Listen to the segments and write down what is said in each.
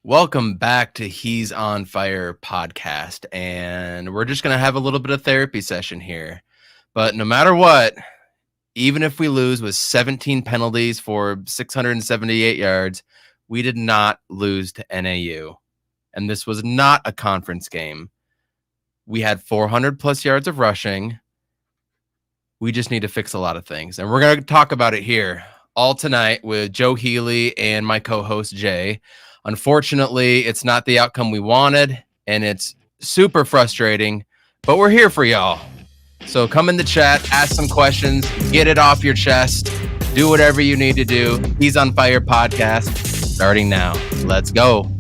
Welcome back to He's on Fire podcast, and we're just going to have a little bit of therapy session here. But no matter what, even if we lose with 17 penalties for 678 yards, we did not lose to NAU. And this was not a conference game. We had 400 plus yards of rushing. We just need to fix a lot of things. And we're going to talk about it here all tonight with Joe Healey and my co-host Jay. Unfortunately, it's not the outcome we wanted, and it's super frustrating, but we're here for y'all. So come in the chat, ask some questions, get it off your chest, do whatever you need to do. He's on Fire podcast starting now. Let's go.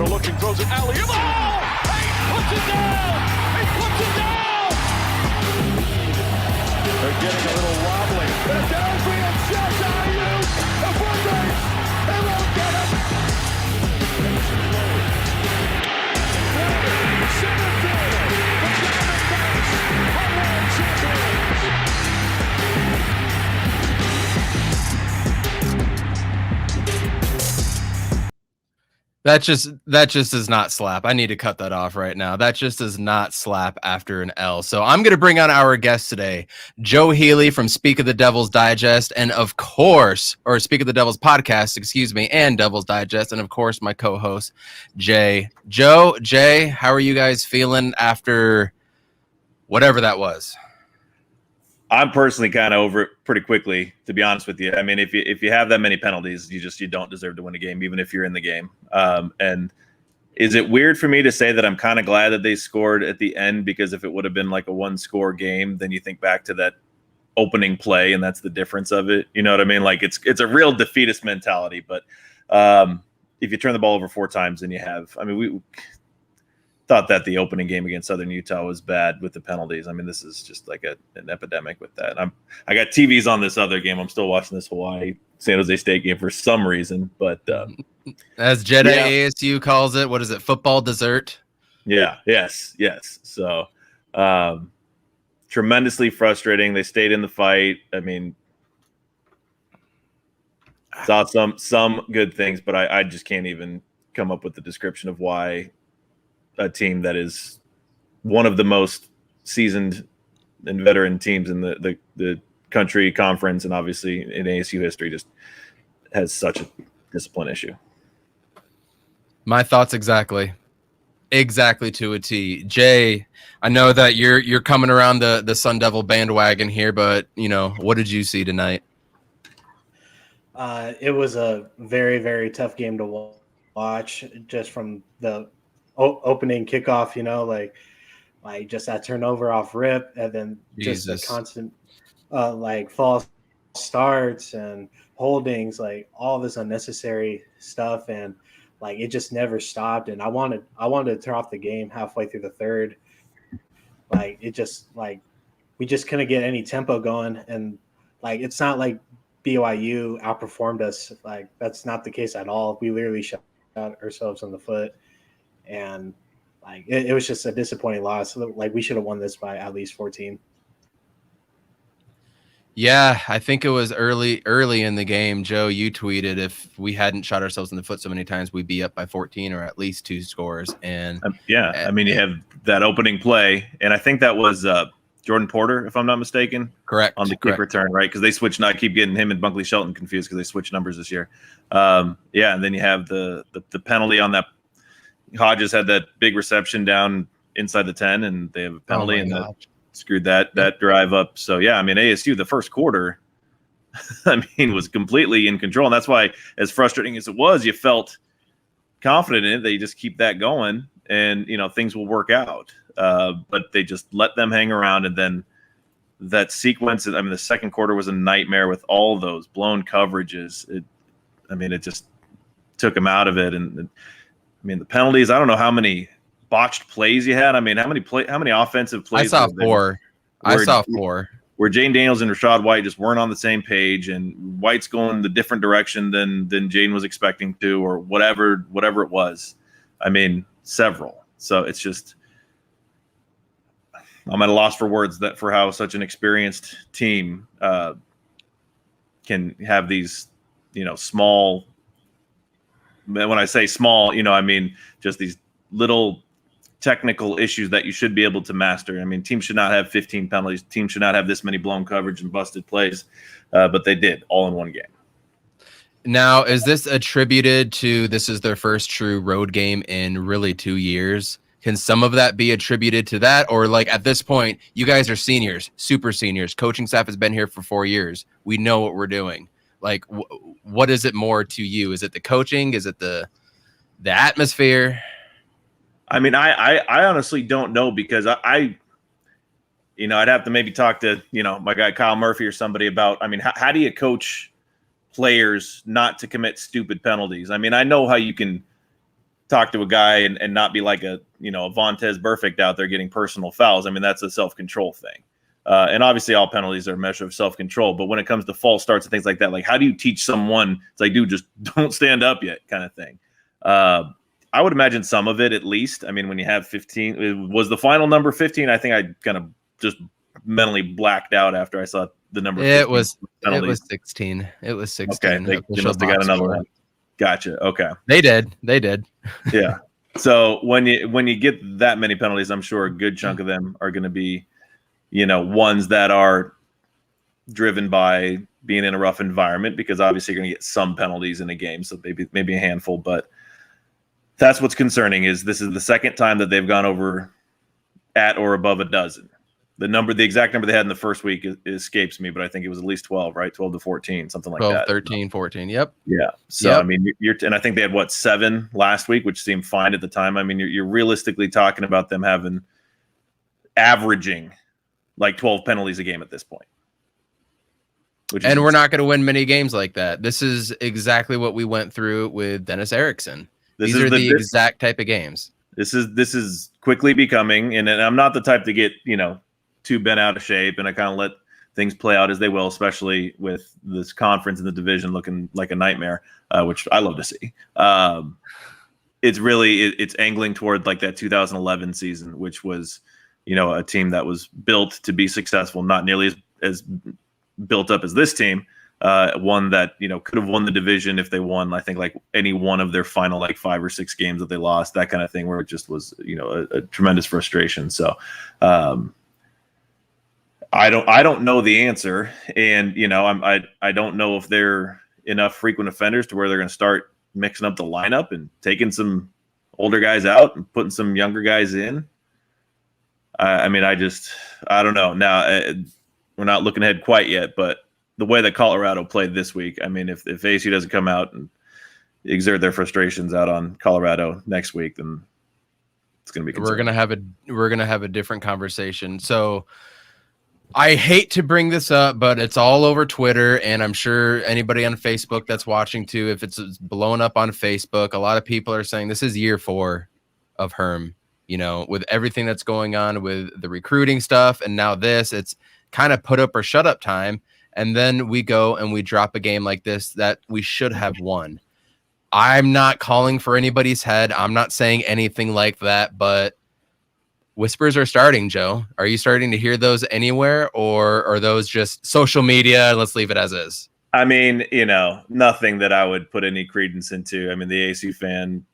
Looking, throws it alley. Oh! He puts it down! He puts it down! They're getting a little wobbly. The downfield shot IU. The foot race. They won't get it. Center field. The Diamondbacks are world champions. That just does not slap. I need to cut that off right now. That just does not slap after an L. So I'm going to bring on our guest today, Joe Healey from Speak of the Devil's Digest, and of course, or Speak of the Devil's Podcast, excuse me, and Devil's Digest, and of course, my co-host, Jay. Jay, how are you guys feeling after whatever that was? I'm personally kind of over it pretty quickly, to be honest with you. I mean, if you have that many penalties, you don't deserve to win a game, even if you're in the game. And is it weird for me to say that I'm kind of glad that they scored at the end? Because if it would have been like a one-score game, then you think back to that opening play, and that's the difference of it. You know what I mean? Like it's a real defeatist mentality. But if you turn the ball over 4 times, then you have. I mean, we thought that the opening game against Southern Utah was bad with the penalties. I mean, this is just like an epidemic with that. I got TVs on this other game. I'm still watching this Hawaii San Jose State game for some reason, but as Jedi ASU calls it, what is it? Football dessert. Yeah. Yes. So tremendously frustrating. They stayed in the fight. I mean, saw some good things, but I just can't even come up with the description of why a team that is one of the most seasoned and veteran teams in the country conference, and obviously in ASU history, just has such a discipline issue. My thoughts exactly to a T. Jay, I know that you're coming around the Sun Devil bandwagon here, but what did you see tonight? It was a very, very tough game to watch, just from the opening kickoff, like just that turnover off rip, and then just the constant like false starts and holdings, like all this unnecessary stuff, and like it just never stopped. And I wanted to turn off the game halfway through the third. Like it just, like we just couldn't get any tempo going, and like it's not like BYU outperformed us. Like that's not the case at all. We literally shot ourselves in the foot. And like it was just a disappointing loss. Like we should have won this by at least 14. Yeah, I think it was early in the game. Joe, you tweeted if we hadn't shot ourselves in the foot so many times, we'd be up by 14 or at least 2 scores. And I mean, you have that opening play, and I think that was Jordan Porter, if I'm not mistaken. Correct. On the kick return, right? Because they switched. I keep getting him and Bunkley Shelton confused because they switched numbers this year. And then you have the penalty on that. Hodges had that big reception down inside the 10, and they have a penalty, and that screwed that drive up. So, yeah, I mean, ASU, the first quarter, was completely in control. And that's why, as frustrating as it was, you felt confident in it. They just keep that going, and, things will work out. But they just let them hang around. And then that sequence, the second quarter was a nightmare with all those blown coverages. It just took them out of it. And the penalties, I don't know how many botched plays you had. I mean, how many offensive plays? I saw four. Where Jane Daniels and Rashad White just weren't on the same page, and White's going the different direction than Jane was expecting to, or whatever it was. I mean, several. So it's just, I'm at a loss for words for how such an experienced team can have these, small. When I say small, I mean just these little technical issues that you should be able to master. I mean, teams should not have 15 penalties. Teams should not have this many blown coverage and busted plays, but they did all in one game. Now, is this attributed to this is their first true road game in really 2 years? Can some of that be attributed to that? Or like at this point, you guys are seniors, super seniors. Coaching staff has been here for 4 years. We know what we're doing. Like, what is it more to you? Is it the coaching? Is it the atmosphere? I mean, I honestly don't know, because I'd have to maybe talk to, my guy Kyle Murphy or somebody about, I mean, how do you coach players not to commit stupid penalties? I mean, I know how you can talk to a guy and not be like a Vontez Burfict out there getting personal fouls. I mean, that's a self-control thing. And obviously all penalties are a measure of self-control, but when it comes to false starts and things like that, like how do you teach someone, it's like, dude, just don't stand up yet kind of thing. I would imagine some of it, at least. I mean, when you have 15, it was the final number 15. I think I kind of just mentally blacked out after I saw the number. It was 16. It was 16. Okay, they must have got another one. Gotcha. Okay, they did. Yeah. So when you get that many penalties, I'm sure a good chunk of them are going to be, ones that are driven by being in a rough environment, because obviously you're going to get some penalties in a game, so maybe a handful, but. That's what's concerning, is this is the second time that they've gone over at or above a dozen. The exact number they had in the first week escapes me, but I think it was at least 12, right? 12 to 14, something like 12, that. 13, 14. Yep. Yeah. So, yep. I mean, and I think they had 7 last week, which seemed fine at the time. I mean, you're realistically talking about them averaging like 12 penalties a game at this point. And we're not going to win many games like that. This is exactly what we went through with Dennis Erickson. These are the exact type of games. This is quickly becoming, and I'm not the type to get, too bent out of shape, and I kind of let things play out as they will, especially with this conference and the division looking like a nightmare, which I love to see. It's angling toward like that 2011 season, which was, a team that was built to be successful, not nearly as built up as this team. One that, could have won the division if they won, I think, like any one of their final like 5 or 6 games that they lost, that kind of thing, where it just was, a tremendous frustration. So I don't know the answer. And, I don't know if they're enough frequent offenders to where they're going to start mixing up the lineup and taking some older guys out and putting some younger guys in. I mean, I don't know. Now, we're not looking ahead quite yet, but the way that Colorado played this week, I mean, if ASU doesn't come out and exert their frustrations out on Colorado next week, then it's going to be concerning. We're gonna have a different conversation. So I hate to bring this up, but it's all over Twitter, and I'm sure anybody on Facebook that's watching too, if it's blown up on Facebook, a lot of people are saying this is year 4 of Herm. With everything that's going on with the recruiting stuff, and now it's kind of put up or shut up time. And then we go and we drop a game like this that we should have won. I'm not calling for anybody's head. I'm not saying anything like that, but whispers are starting, Joe. Are you starting to hear those anywhere, or are those just social media? Let's leave it as is. I mean, nothing that I would put any credence into. I mean, the ASU fan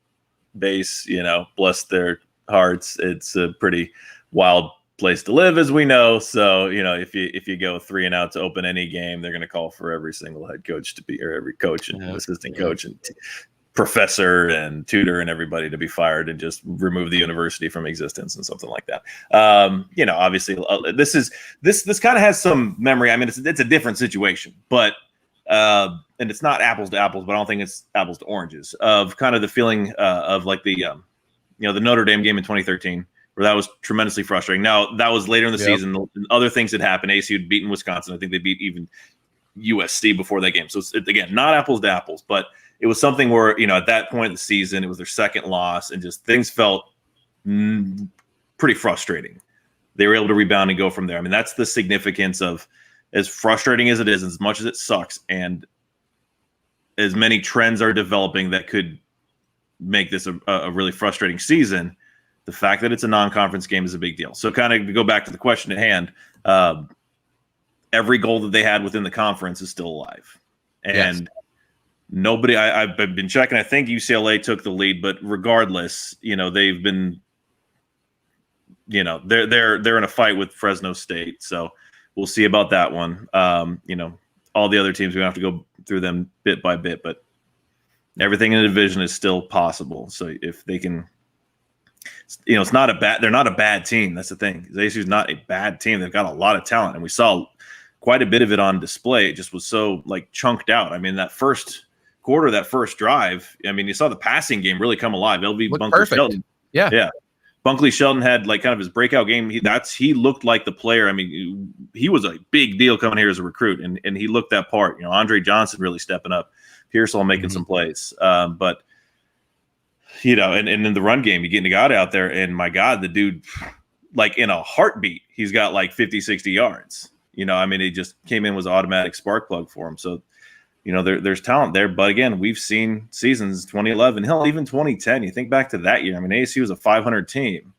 base, bless their hearts. It's a pretty wild place to live, as we know. So, if you go 3 and out to open any game, they're going to call for every single head coach to be, or every coach and assistant coach and professor and tutor and everybody to be fired and just remove the university from existence and something like that. Obviously this kind of has some memory. I mean, it's a different situation, but and it's not apples to apples, but I don't think it's apples to oranges, of kind of the feeling of like the Notre Dame game in 2013. Where that was tremendously frustrating. Now, that was later in the season. Other things had happened. ASU had beaten Wisconsin. I think they beat even USC before that game. So, it's, again, not apples to apples, but it was something where, at that point in the season, it was their second loss, and just things felt pretty frustrating. They were able to rebound and go from there. I mean, that's the significance of, as frustrating as it is, as much as it sucks, and as many trends are developing that could make this a really frustrating season, the fact that it's a non-conference game is a big deal. So kind of to go back to the question at hand, every goal that they had within the conference is still alive. And nobody, I've been checking, I think UCLA took the lead, but regardless, they've been, they're in a fight with Fresno State. So we'll see about that one. All the other teams, we have to go through them bit by bit, but everything in the division is still possible. So if they can, they're not a bad team. That's the thing. ASU is not a bad team. They've got a lot of talent, and we saw quite a bit of it on display. It just was so chunked out. I mean, that first quarter, that first drive, I mean, you saw the passing game really come alive. LV Bunkley Shelton. Yeah. Bunkley Shelton had kind of his breakout game. He looked like the player. I mean, he was a big deal coming here as a recruit, and he looked that part. Andre Johnson really stepping up, Pearsall making some plays. But and in the run game, you get Nagata out there, and my God, the dude, in a heartbeat, he's got 50, 60 yards. I mean, he just came in, was an automatic spark plug for him. So, there's talent there. But again, we've seen seasons 2011, hell, even 2010. You think back to that year. I mean, ASU was a 500 team.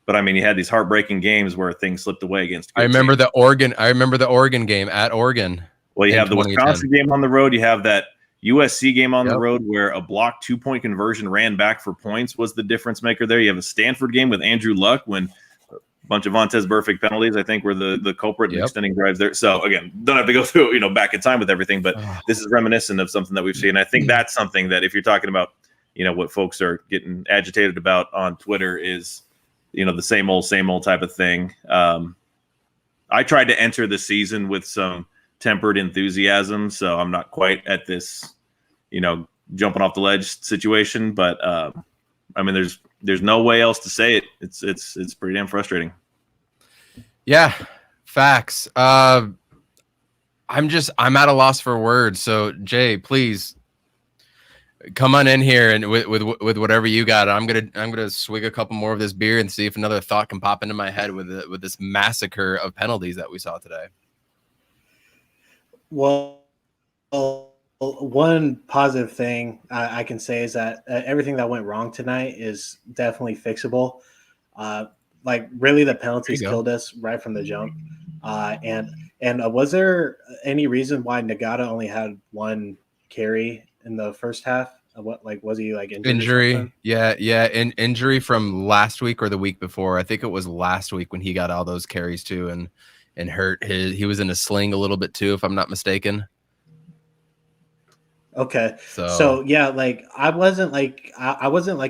But I mean, you had these heartbreaking games where things slipped away against. I remember the Oregon game at Oregon. Well, you have the Wisconsin game on the road. You have that USC game on the road where a blocked 2-point conversion ran back for points was the difference maker there. You have a Stanford game with Andrew Luck when a bunch of Vontaze Burfict penalties, I think, were the culprit in extending drives there. So again, don't have to go through, back in time with everything, but this is reminiscent of something that we've seen. I think that's something that if you're talking about, what folks are getting agitated about on Twitter is, the same old type of thing. I tried to enter the season with some tempered enthusiasm, so I'm not quite at this, jumping off the ledge situation. But I mean, there's no way else to say it. It's pretty damn frustrating. Yeah, facts. I'm at a loss for words. So Jay, please come on in here and with whatever you got. I'm gonna swig a couple more of this beer and see if another thought can pop into my head with this massacre of penalties that we saw today. Well, one positive thing I can say is that everything that went wrong tonight is definitely fixable. Really, the penalties killed us right from the jump. And was there any reason why Nagata only had one carry in the first half? Was he injury? Yeah. Injury from last week or the week before. I think it was last week when he got all those carries too, and hurt he was in a sling a little bit too, if I'm not mistaken. Okay. So yeah, I wasn't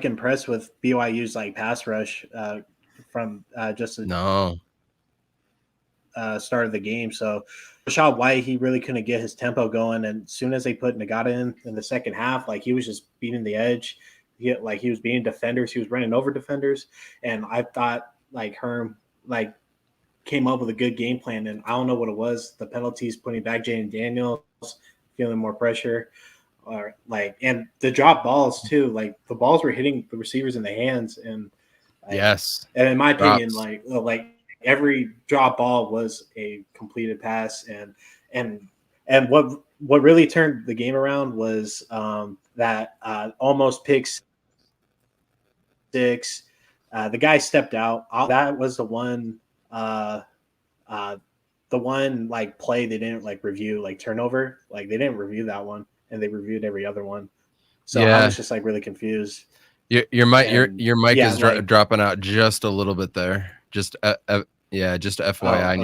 impressed with BYU's pass rush from just the start of the game. So Rashad White, he really couldn't get his tempo going, and as soon as they put Nagata in the second half, he was just beating the edge. He was beating defenders, he was running over defenders, and I thought Herm came up with a good game plan, and I don't know what it was. The penalties, putting back Jaden Daniels, feeling more pressure, and the drop balls too. The balls were hitting the receivers in the hands, and yes, and in my opinion, every drop ball was a completed pass, and what really turned the game around was that almost pick six. The guy stepped out. That was the one. Play they didn't review, turnover. They didn't review that one, and they reviewed every other one. So I was just really confused. Your mic is dropping out just a little bit there. Just FYI, and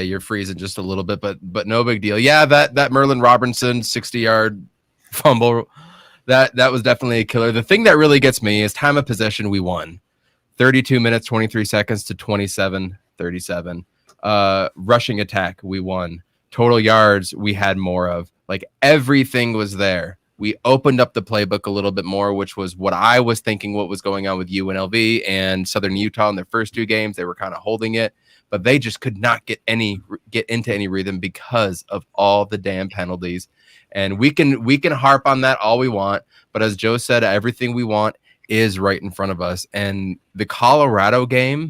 you're freezing just a little bit, but no big deal. Yeah, that Merlin Robertson 60-yard fumble, that was definitely a killer. The thing that really gets me is time of possession. We won 32 minutes 23 seconds to 27-37. Rushing attack, we won. Total yards, we had more of. Everything was there. We opened up the playbook a little bit more, which was what I was thinking what was going on with UNLV and Southern Utah in their first two games. They were kind of holding it, but they just could not get into any rhythm because of all the damn penalties. And we can harp on that all we want, but as Joe said, everything we want is right in front of us. And the Colorado game,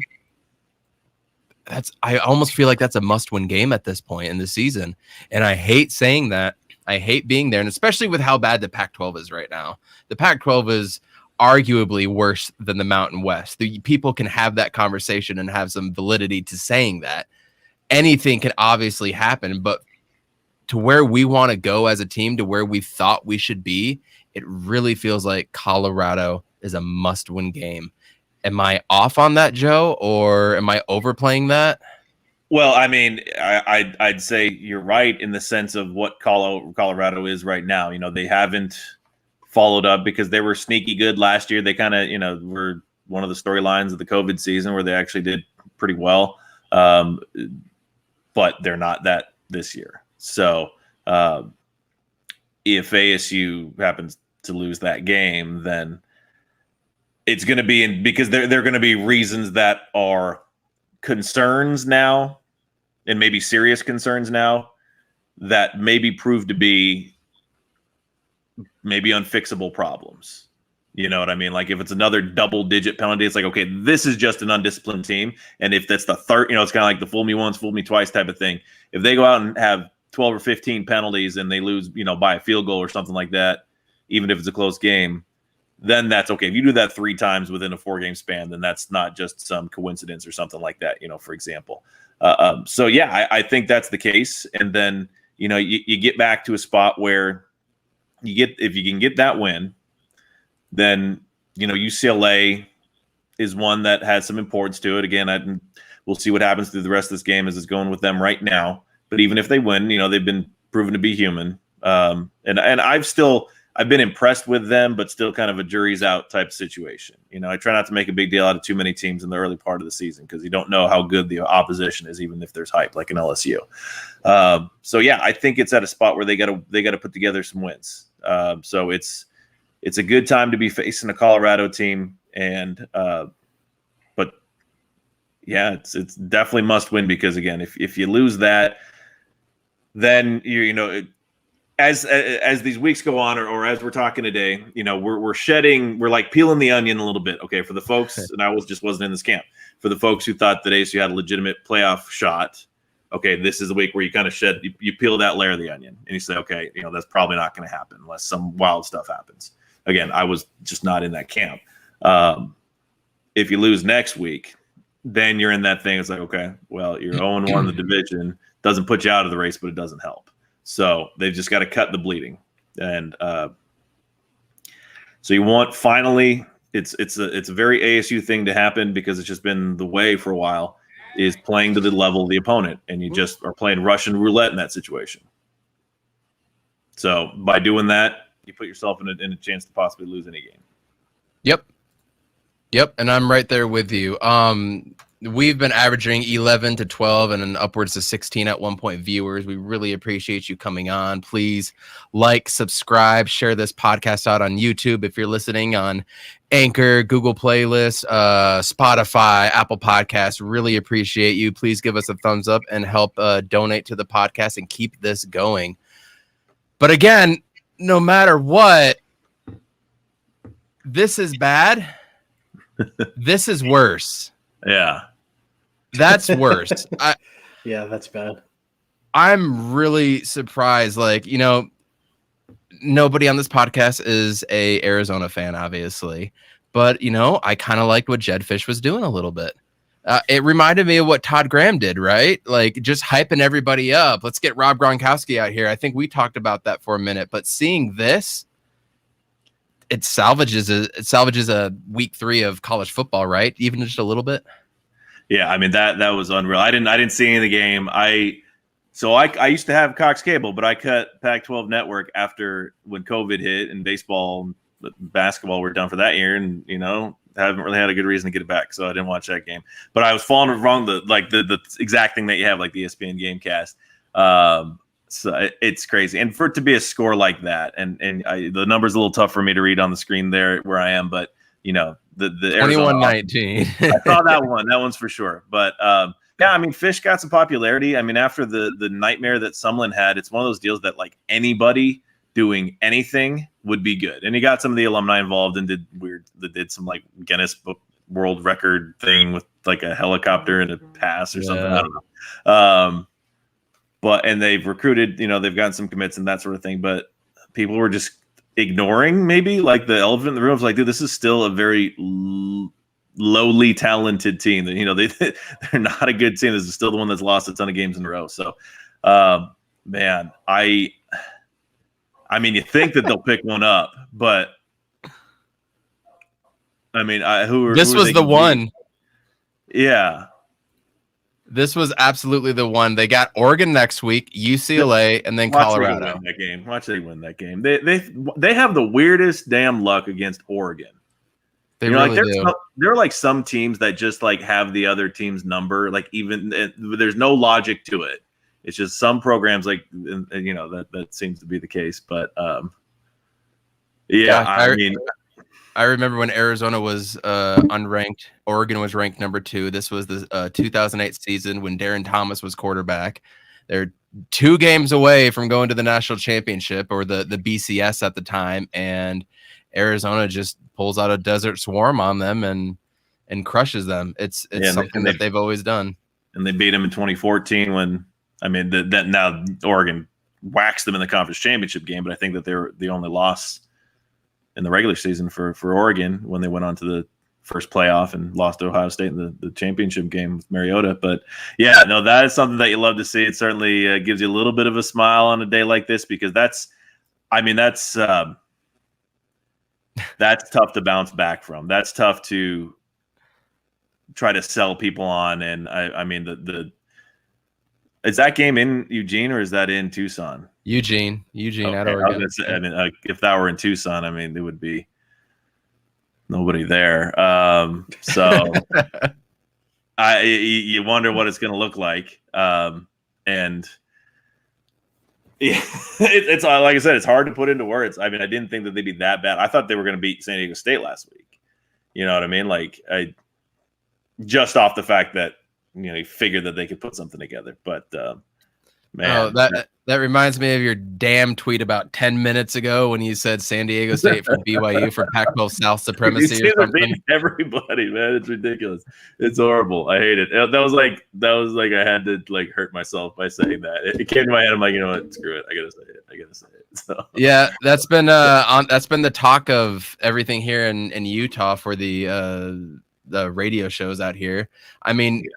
I almost feel like that's a must-win game at this point in the season. And I hate saying that. I hate being there, and especially with how bad the Pac-12 is right now. The Pac-12 is arguably worse than the Mountain West. The people can have that conversation and have some validity to saying that. Anything can obviously happen, but to where we want to go as a team, to where we thought we should be, it really feels like Colorado is a must-win game. Am I off on that, Joe, or am I overplaying that? Well, I mean, I'd say you're right in the sense of what Colorado is right now. You know, they haven't followed up because they were sneaky good last year. They kind of, you know, were one of the storylines of the COVID season where they actually did pretty well. But they're not that this year. So if ASU happens to lose that game, then it's going to be because there are going to be reasons that are concerns now, and maybe serious concerns now, that maybe prove to be maybe unfixable problems. You know what I mean? Like if it's another double-digit penalty, it's like, okay, this is just an undisciplined team. And if that's the third, you know, it's kind of like the fool me once, fool me twice type of thing. If they go out and have 12 or 15 penalties and they lose, you know, by a field goal or something like that, even if it's a close game, then that's okay. If you do that 3 times within a 4-game span, then that's not just some coincidence or something like that, you know, for example. So, yeah, I think that's the case. And then, you know, you get back to a spot where if you can get that win, then, you know, UCLA is one that has some importance to it. Again, we'll see what happens through the rest of this game as it's going with them right now. But even if they win, you know, they've been proven to be human. And I've been impressed with them, but still kind of a jury's out type situation. You know, I try not to make a big deal out of too many teams in the early part of the season because you don't know how good the opposition is, even if there's hype, like an LSU. So yeah, I think it's at a spot where they got to put together some wins. So it's a good time to be facing a Colorado team, and but yeah, it's definitely must win because again, if you lose that, then you know. As these weeks go on, or as we're talking today, you know, we're like peeling the onion a little bit. Okay, for the folks, and I wasn't in this camp. For the folks who thought that ASU had a legitimate playoff shot, okay, this is a week where you kind of you peel that layer of the onion, and you say, okay, you know, that's probably not going to happen unless some wild stuff happens. Again, I was just not in that camp. If you lose next week, then you're in that thing. It's like, okay, well, you're 0-1 in the division, doesn't put you out of the race, but it doesn't help. So they've just got to cut the bleeding, and so you want finally it's a very ASU thing to happen because it's just been the way for a while is playing to the level of the opponent, and you just are playing Russian roulette in that situation. So by doing that, you put yourself in a chance to possibly lose any game. Yep, and I'm right there with you. We've been averaging 11 to 12 and then upwards to 16 at one point viewers. We really appreciate you coming on. Please like, subscribe, share this podcast out on YouTube. If you're listening on Anchor, Google Playlist, Spotify, Apple Podcasts, really appreciate you. Please give us a thumbs up and help donate to the podcast and keep this going. But again, no matter what, this is bad. This is worse. Yeah. That's worse. Yeah, that's bad. I'm really surprised. Like, you know, nobody on this podcast is a Arizona fan, obviously. But, you know, I kind of liked what Jedd Fisch was doing a little bit. It reminded me of what Todd Graham did, right? Like, just hyping everybody up. Let's get Rob Gronkowski out here. I think we talked about that for a minute. But seeing this, it salvages a week 3 of college football, right? Even just a little bit. Yeah, I mean that was unreal. I didn't see any of the game. I used to have Cox Cable, but I cut Pac-12 Network after when COVID hit and baseball, basketball were done for that year, and you know haven't really had a good reason to get it back, so I didn't watch that game. But I was following wrong the exact thing that you have, like the ESPN Gamecast. So it's crazy, and for it to be a score like that, and the number's a little tough for me to read on the screen there where I am, but you know the 21-19. I saw that one. That one's for sure. But yeah, I mean, Fisch got some popularity. I mean, after the nightmare that Sumlin had, it's one of those deals that like anybody doing anything would be good. And he got some of the alumni involved and did some like Guinness Book World Record thing with like a helicopter and a pass or something. I don't know. And they've recruited, they've gotten some commits and that sort of thing, but people were just ignoring maybe like the elephant in the room. It's like, dude, this is still a very lowly talented team. They're not a good team. This is still the one that's lost a ton of games in a row. So, man, I mean, you think that they'll pick one up, but I mean, this was the one. Yeah. This was absolutely the one. They got Oregon next week, UCLA, and then Colorado. Watch they win that game. They have the weirdest damn luck against Oregon. They really do. There are like some teams that just like have the other team's number. Like there's no logic to it. It's just some programs like that seems to be the case. But I remember when Arizona was unranked. Oregon was ranked number 2. This was the 2008 season when Darren Thomas was quarterback. They're 2 games away from going to the national championship or the BCS at the time, and Arizona just pulls out a Desert Swarm on them and crushes them. It's something that they've always done. And they beat them in 2014 when that now Oregon waxed them in the conference championship game, but I think that they're the only loss in the regular season for Oregon when they went on to the first playoff and lost to Ohio State in the championship game with Mariota. But yeah, no, that is something that you love to see. It certainly gives you a little bit of a smile on a day like this, because that's tough to bounce back from. That's tough to try to sell people on. And I mean, is that game in Eugene or is that in Tucson? Eugene okay. At Oregon. If that were in Tucson, there would be nobody there. So you wonder what it's going to look like. And it's like I said, it's hard to put into words. I didn't think that they'd be that bad. I thought they were going to beat San Diego State last week. You know what I mean? Like just off the fact that, you figured that they could put something together, but man, that reminds me of your damn tweet about 10 minutes ago when you said San Diego State for BYU for Pac-12 South supremacy or something. Everybody, man, it's ridiculous. It's horrible. I hate it. That was like I had to hurt myself by saying that. It came to my head. I'm like, you know what? Screw it. I gotta say it. So. Yeah, that's been the talk of everything here in Utah for the radio shows out here.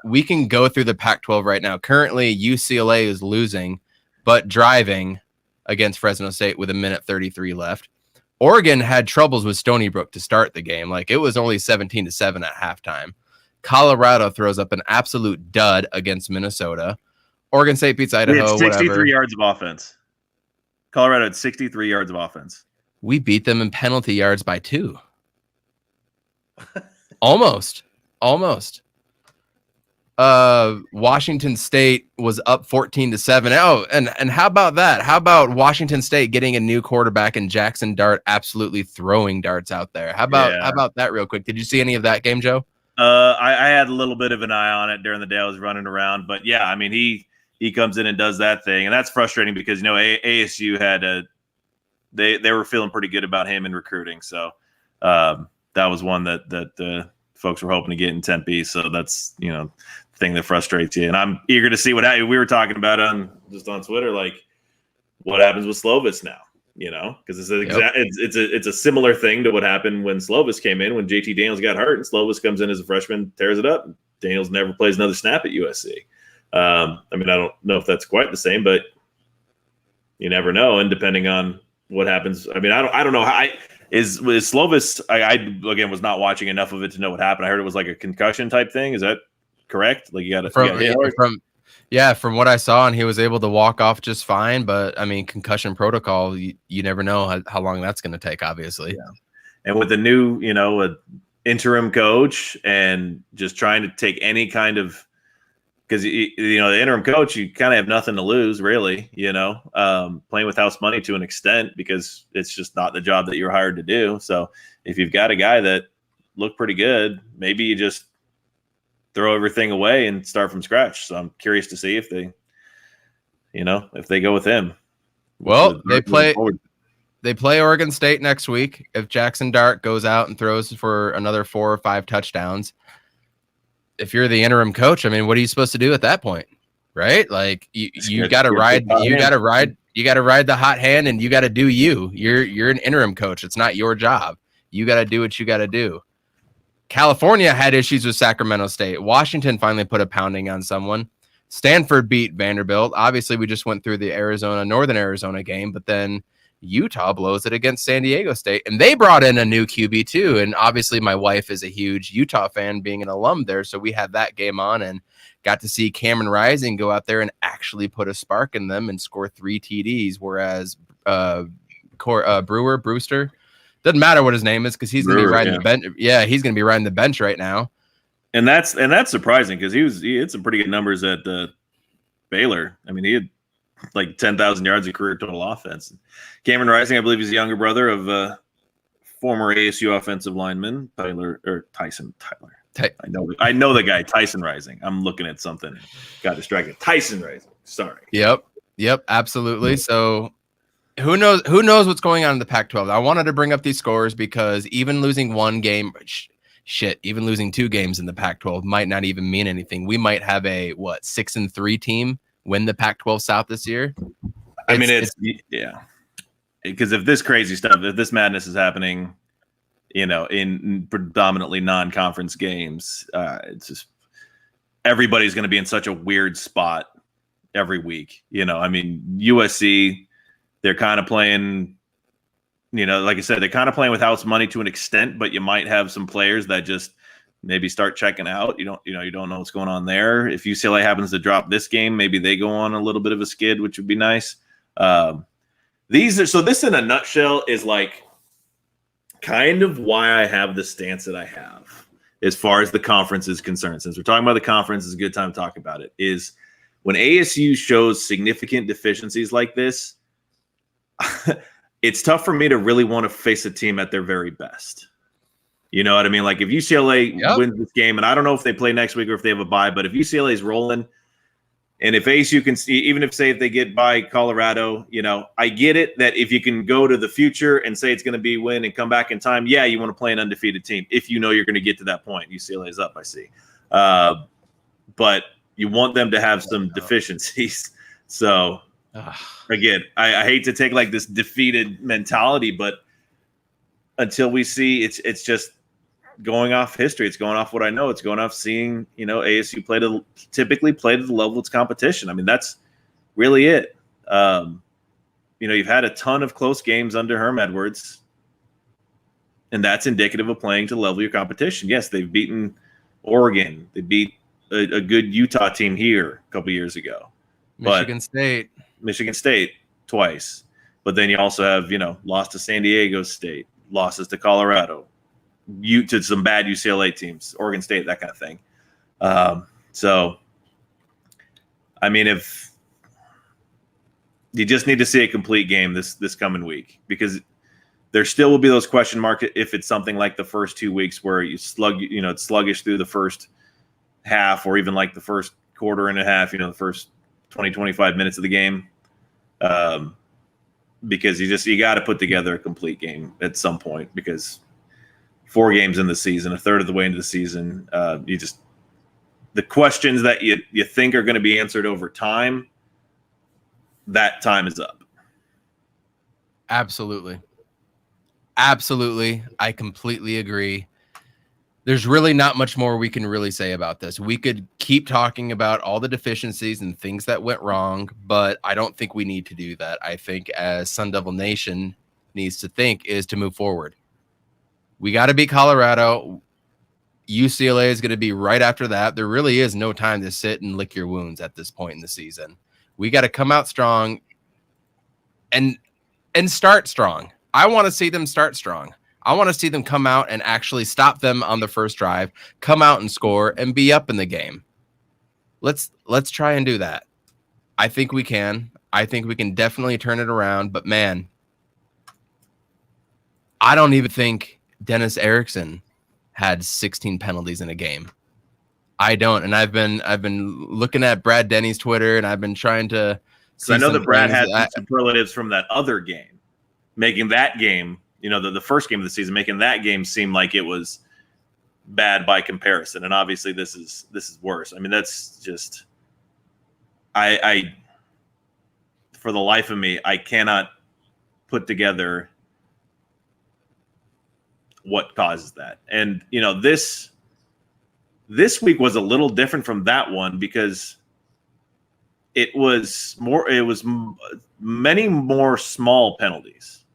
We can go through the Pac-12 right now. Currently, UCLA is losing, but driving against Fresno State with 1:33 left. Oregon had troubles with Stony Brook to start the game. It was only 17-7 at halftime. Colorado throws up an absolute dud against Minnesota. Oregon State beats Idaho. We had 63 yards of offense. Colorado had 63 yards of offense. We beat them in penalty yards by 2. Almost. Washington State was up 14-7. Oh, and how about that? How about Washington State getting a new quarterback and Jackson Dart absolutely throwing darts out there? How about that real quick? Did you see any of that game, Joe? I had a little bit of an eye on it during the day I was running around, but yeah, he comes in and does that thing, and that's frustrating because ASU had they were feeling pretty good about him in recruiting, so that was one that folks were hoping to get in Tempe. So that's, the thing that frustrates you. And I'm eager to see we were talking about on Twitter, what happens with Slovis now, because it's a similar thing to what happened when Slovis came in, when JT Daniels got hurt and Slovis comes in as a freshman, tears it up. Daniels never plays another snap at USC. I don't know if that's quite the same, but you never know. And depending on what happens, I don't know how Is Slovis? I again was not watching enough of it to know what happened. I heard it was like a concussion type thing. Is that correct? Like from what I saw, and he was able to walk off just fine. But concussion protocol, you never know how long that's going to take. Obviously, yeah. And with the new, interim coach and just trying to take any kind of. Because the interim coach, you kind of have nothing to lose, really. Playing with house money to an extent because it's just not the job that you're hired to do. So if you've got a guy that looked pretty good, maybe you just throw everything away and start from scratch. So I'm curious to see if they go with him. Well, they play They play Oregon State next week. If Jackson Dart goes out and throws for another 4 or 5 touchdowns, if you're the interim coach, I mean, what are you supposed to do at that point? Right? Like you got to ride the hot hand, and you got to do you. You're an interim coach. It's not your job. You got to do what you got to do. California had issues with Sacramento State. Washington finally put a pounding on someone. Stanford beat Vanderbilt. Obviously, we just went through the Northern Arizona game, but then Utah blows it against San Diego State, and they brought in a new QB too. And obviously, my wife is a huge Utah fan, being an alum there, so we had that game on and got to see Cameron Rising go out there and actually put a spark in them and score 3 TDs, whereas Brewster, doesn't matter what his name is because he's going to be riding the bench. Yeah, he's going to be riding the bench right now. And that's surprising because he had some pretty good numbers at Baylor. I mean, he had like 10,000 yards of career total offense. Cameron Rising, I believe, is the younger brother of former ASU offensive lineman Tyson Tyler. I know the guy, Tyson Rising. I'm looking at something. Got distracted. Tyson Rising. Sorry. Yep, absolutely. So who knows what's going on in the Pac-12? I wanted to bring up these scores because even losing one game, even losing 2 games in the Pac-12 might not even mean anything. We might have a 6-3 team win the Pac-12 South this year. I mean, it's because if this crazy stuff, if this madness is happening, in predominantly non-conference games, it's just everybody's going to be in such a weird spot every week. I mean, USC, they're kind of playing, like I said, they're kind of playing with house money to an extent, but you might have some players that just maybe start checking out. You don't know what's going on there. If UCLA happens to drop this game, maybe they go on a little bit of a skid, which would be nice. This in a nutshell is like kind of why I have the stance that I have as far as the conference is concerned. Since we're talking about the conference, it's a good time to talk about it. Is when ASU shows significant deficiencies like this, it's tough for me to really want to face a team at their very best. You know what I mean? Like if UCLA wins this game, and I don't know if they play next week or if they have a bye, but if UCLA is rolling, and if ASU can see, even if say if they get by Colorado, I get it that if you can go to the future and say it's going to be win and come back in time, yeah, you want to play an undefeated team if you're going to get to that point. UCLA is up, I see, but you want them to have some deficiencies. So again, I hate to take like this defeated mentality, but until we see, it's just going off history. It's going off what I know. It's going off seeing, ASU typically play to the level of its competition. I mean, that's really it. You've had a ton of close games under Herm Edwards, and that's indicative of playing to the level of your competition. Yes, they've beaten Oregon. They beat a good Utah team here a couple years ago. Michigan State twice. But then you also have, lost to San Diego State, losses to Colorado, to some bad UCLA teams, Oregon State, that kind of thing. So, I mean, if you just need to see a complete game this coming week, because there still will be those question marks if it's something like the first 2 weeks where it's sluggish through the first half, or even like the first quarter and a half, the first 20, 25 minutes of the game. Because you got to put together a complete game at some point, because 4 games in the season, a third of the way into the season, the questions that you think are going to be answered over time, that time is up. Absolutely. I completely agree. There's really not much more we can really say about this. We could keep talking about all the deficiencies and things that went wrong, but I don't think we need to do that. I think as Sun Devil Nation needs to think is to move forward. We got to beat Colorado. UCLA is going to be right after that. There really is no time to sit and lick your wounds at this point in the season. We got to come out strong and start strong. I want to see them start strong. I want to see them come out and actually stop them on the first drive, come out and score, and be up in the game. Let's try and do that. I think we can. I think we can definitely turn it around. But man, I don't even think Dennis Erickson had 16 penalties in a game. I don't, and I've been looking at Brad Denny's Twitter, and I've been trying to. I know that Brad had superlatives from that other game. making that game, the first game of the season, making that game seem like it was bad by comparison. And obviously this is worse. I mean, that's just, I for the life of me, I cannot put together what causes that. And, this week was a little different from that one because it was many more small penalties.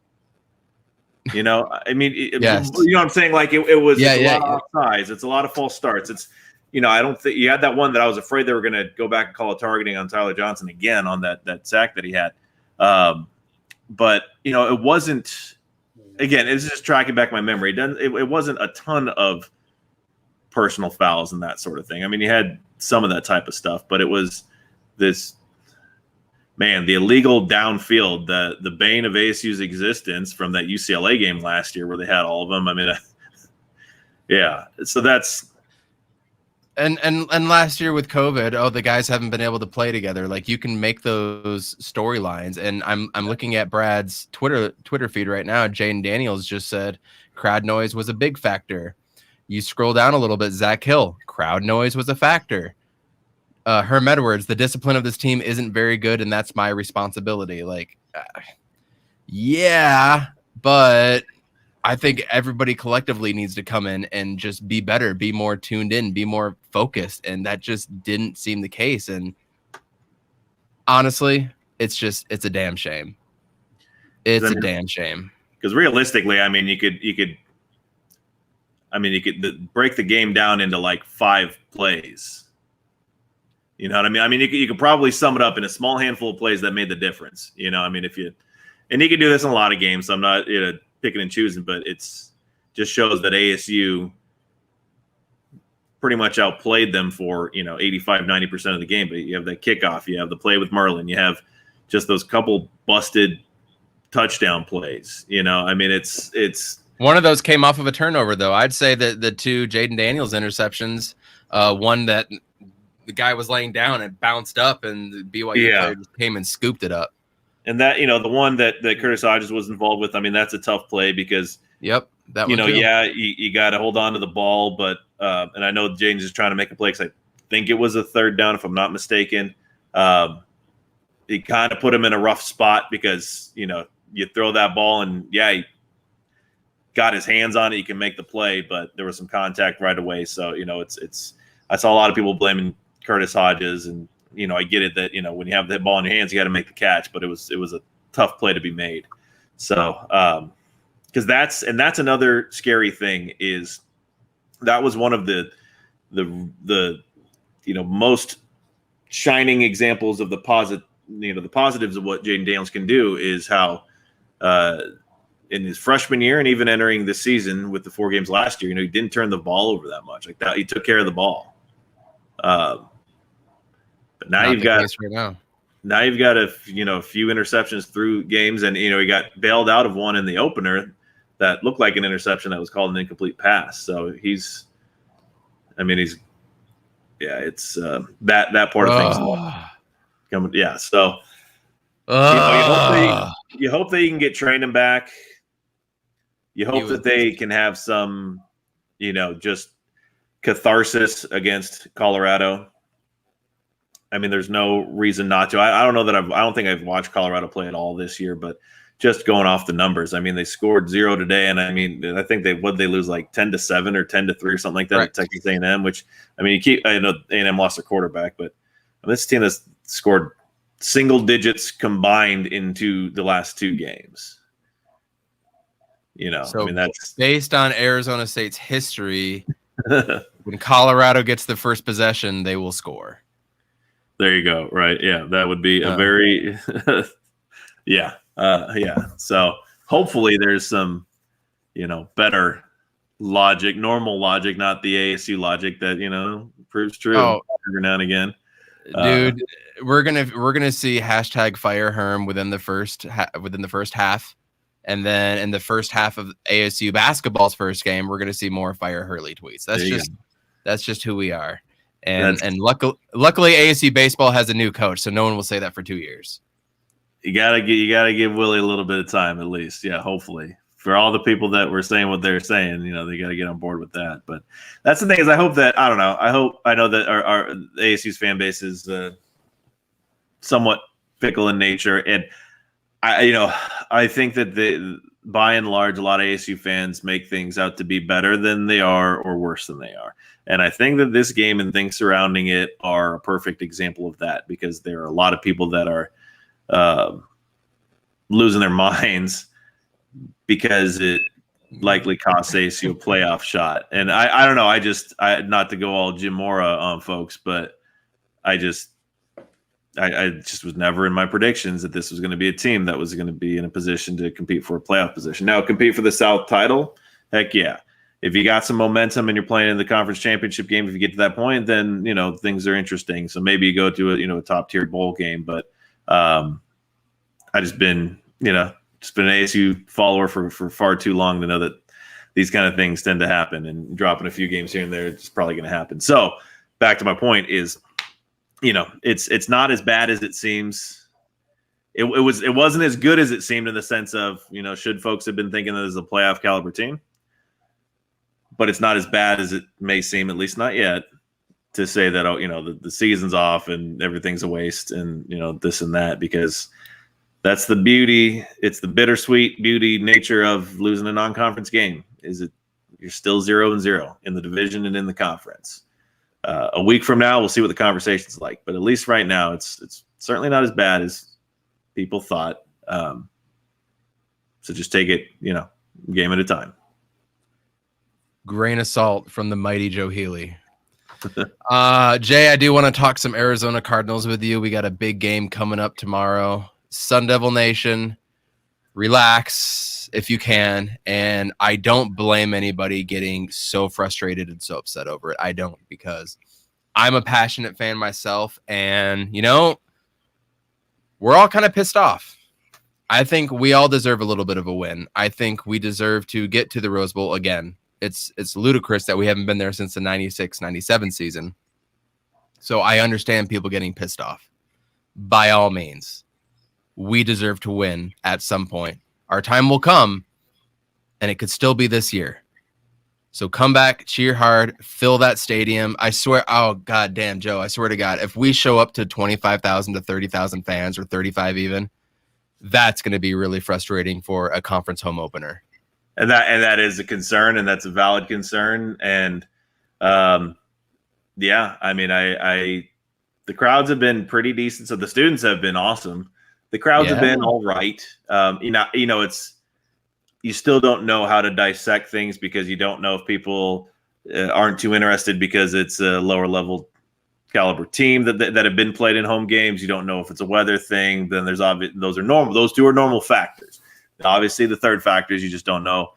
I mean, yes. You know what I'm saying? Like it was a lot of offsides. It's a lot of false starts. It's, I don't think you had that one that I was afraid they were going to go back and call a targeting on Tyler Johnson again on that sack that he had. But, it wasn't, again, it's just tracking back my memory. It wasn't a ton of personal fouls and that sort of thing. I mean, you had some of that type of stuff, but it was this, man, the illegal downfield, the bane of ASU's existence from that UCLA game last year where they had all of them. I mean, yeah. So that's. And last year with COVID, the guys haven't been able to play together. Like you can make those storylines. And I'm looking at Brad's Twitter feed right now. Jaden Daniels just said crowd noise was a big factor. You scroll down a little bit, Zach Hill, crowd noise was a factor. Herm Edwards, the discipline of this team isn't very good, and that's my responsibility. Like, yeah, but I think everybody collectively needs to come in and just be better, be more tuned in, be more focused, and that just didn't seem the case. And honestly, it's a damn shame. It's a damn shame. Because realistically, I mean, you could break the game down into like 5 plays. You know what I mean? I mean, you could probably sum it up in a small handful of plays that made the difference. I mean, and you can do this in a lot of games. So I'm not picking and choosing, but it's just shows that ASU pretty much outplayed them for 85-90% of the game. But you have that kickoff, you have the play with Merlin, you have just those couple busted touchdown plays. I mean, it's one of those came off of a turnover, though. I'd say that the 2 Jaden Daniels interceptions, one that the guy was laying down and bounced up, and the BYU player just came and scooped it up. And that, the one that Curtis Hodges was involved with, I mean, that's a tough play because, that one too. You got to hold on to the ball, but and I know James is trying to make a play because I think it was a 3rd down, if I'm not mistaken. He kind of put him in a rough spot because, you throw that ball and he got his hands on it, you can make the play, but there was some contact right away. So, I saw a lot of people blaming Curtis Hodges, and I get it that when you have the ball in your hands, you got to make the catch, but it was a tough play to be made. So because that's another scary thing is that was one of the most shining examples of the positives of what Jaden Daniels can do is how in his freshman year and even entering this season with the 4 games last year, he didn't turn the ball over that much like that. He took care of the ball. But now you've got a few interceptions through games, and he got bailed out of one in the opener that looked like an interception that was called an incomplete pass. So it's that part of things coming. Yeah, so you hope that you can get Trainum back. You hope that they can have some, just catharsis against Colorado. I mean, there's no reason not to. I don't know that I don't think I've watched Colorado play at all this year, but just going off the numbers, I mean, they scored 0 today, and I mean, I think they lose like 10-7 or 10-3 or something like that at Texas A&M. Which I mean, I know A&M lost their quarterback, but this team has scored single digits combined into the last 2 games. So, I mean, that's based on Arizona State's history. When Colorado gets the first possession, they will score. There you go. Right. Yeah. That would be a very, yeah. So hopefully there's some, better logic, normal logic, not the ASU logic that, proves true every now and again. Dude, we're going to see #FireHerm within the first half. And then in the first half of ASU basketball's first game, we're going to see more Fire Hurley tweets. That's just who we are. And luckily ASU baseball has a new coach, so no one will say that for 2 years. You gotta give Willie a little bit of time at least. Yeah, hopefully. For all the people that were saying what they're saying, they got to get on board with that. But that's the thing is, I hope that I know that our ASU's fan base is somewhat fickle in nature, and I think that by and large, a lot of ASU fans make things out to be better than they are or worse than they are. And I think that this game and things surrounding it are a perfect example of that, because there are a lot of people that are losing their minds because it likely costs ASU a playoff shot. And I don't know. I not to go all Jim Mora on folks, but I just was never in my predictions that this was going to be a team that was going to be in a position to compete for a playoff position. Now, compete for the South title, heck yeah. If you got some momentum and you're playing in the conference championship game, if you get to that point, then things are interesting. So maybe you go to a top tier bowl game. But I just been an ASU follower for far too long to know that these kind of things tend to happen, and dropping a few games here and there, it's probably going to happen. So back to my point is, it's not as bad as it seems. It wasn't as good as it seemed in the sense of, should folks have been thinking that as a playoff caliber team, but it's not as bad as it may seem, at least not yet, to say that, the season's off and everything's a waste and, this and that, because that's the beauty. It's the bittersweet beauty nature of losing a non-conference game. You're still 0-0 in the division and in the conference. A week from now, we'll see what the conversation's like. But at least right now, it's certainly not as bad as people thought. So just take it, game at a time. Grain of salt from the mighty Joe Healey. Jay, I do want to talk some Arizona Cardinals with you. We got a big game coming up tomorrow. Sun Devil Nation, relax if you can. And I don't blame anybody getting so frustrated and so upset over it. I don't, because I'm a passionate fan myself. And, we're all kind of pissed off. I think we all deserve a little bit of a win. I think we deserve to get to the Rose Bowl again. It's ludicrous that we haven't been there since the 96-97 season. So I understand people getting pissed off. By all means, we deserve to win at some point. Our time will come, and it could still be this year. So come back, cheer hard, fill that stadium. I swear, oh, God damn, Joe, I swear to God, if we show up to 25,000 to 30,000 fans, or 35 even, that's going to be really frustrating for a conference home opener. And that is a concern, and that's a valid concern. And yeah, I mean, the crowds have been pretty decent. So the students have been awesome. The crowds have been all right. It's, you still don't know how to dissect things, because you don't know if people aren't too interested because it's a lower level caliber team that have been played in home games. You don't know if it's a weather thing. Then there's those are normal. Those two are normal factors. Obviously, the third factor is you just don't know,